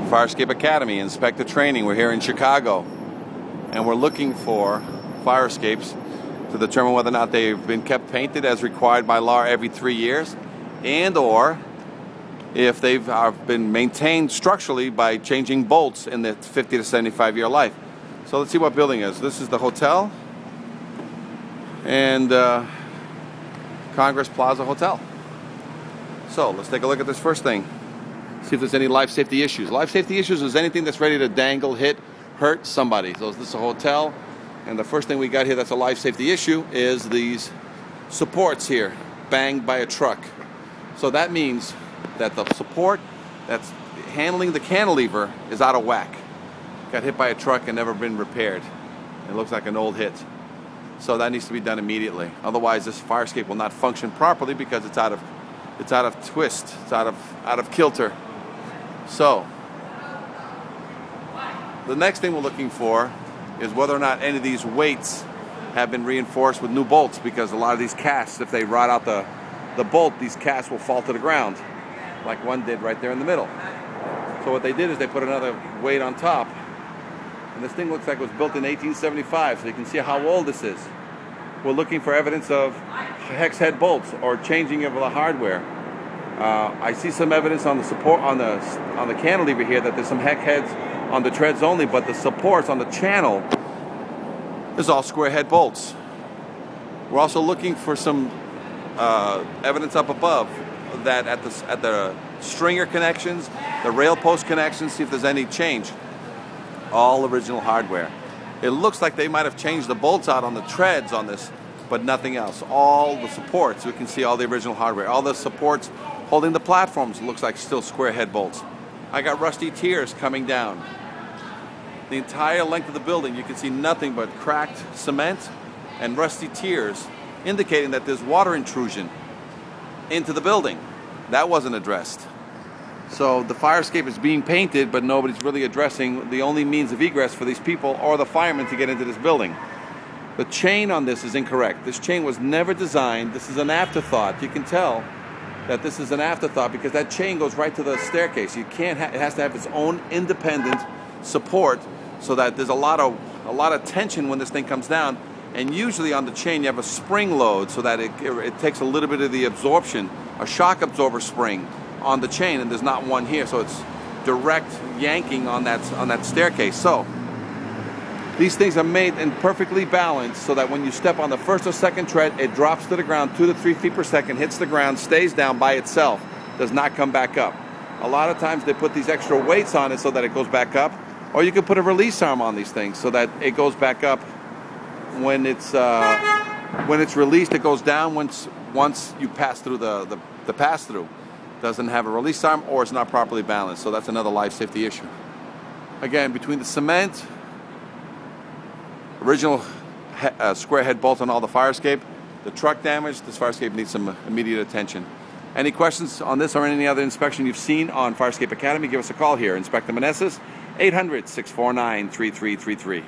Fire Escape Academy, Inspector Training. We're here in Chicago, and we're looking for fire escapes to determine whether or not they've been kept painted as required by law every 3 years, and or if they've been maintained structurally by changing bolts in the 50 to 75 year life. So let's see what building is. This is the hotel, and Congress Plaza Hotel. So let's take a look at this first thing. See if there's any life safety issues. Life safety issues is anything that's ready to dangle, hit, hurt somebody. So this is a hotel, and the first thing we got here that's a life safety issue is these supports here, banged by a truck. So that means that the support that's handling the cantilever is out of whack. Got hit by a truck and never been repaired. It looks like an old hit. So that needs to be done immediately. Otherwise, this fire escape will not function properly because it's out of twist, it's out of kilter. So the next thing we're looking for is whether or not any of these weights have been reinforced with new bolts, because a lot of these casts, if they rot out the bolt, these casts will fall to the ground, like one did right there in the middle. So what they did is they put another weight on top, and this thing looks like it was built in 1875, so you can see how old this is. We're looking for evidence of hex head bolts or changing of the hardware. I see some evidence on the support on the cantilever here that there's some hex heads on the treads only, but the supports on the channel is all square head bolts. We're also looking for some evidence up above that at the stringer connections, the rail post connections, see if there's any change. All original hardware. It looks like they might have changed the bolts out on the treads on this, but nothing else. All the supports, we can see all the original hardware. All the supports holding the platforms looks like still square head bolts. I got rusty tiers coming down. The entire length of the building, you can see nothing but cracked cement and rusty tiers, indicating that there's water intrusion into the building. That wasn't addressed. So the fire escape is being painted, but nobody's really addressing the only means of egress for these people or the firemen to get into this building. The chain on this is incorrect. This chain was never designed. This is an afterthought. You can tell that this is an afterthought because that chain goes right to the staircase. You can't. It has to have its own independent support, so that there's a lot of tension when this thing comes down. And usually on the chain you have a spring load, so that it takes a little bit of the absorption, a shock absorber spring on the chain, and there's not one here, so it's direct yanking on that staircase. So these things are made and perfectly balanced so that when you step on the first or second tread, it drops to the ground 2 to 3 feet per second, hits the ground, stays down by itself, does not come back up. A lot of times they put these extra weights on it so that it goes back up, or you can put a release arm on these things so that it goes back up when it's released. It goes down once you pass through the pass-through. Doesn't have a release arm, or it's not properly balanced. So that's another life safety issue. Again, between the cement, original square head bolts on all the fire escape, the truck damage, this fire escape needs some immediate attention. Any questions on this or any other inspection you've seen on Fire Escape Academy, give us a call here. Inspector Meneses, 800-649-3333.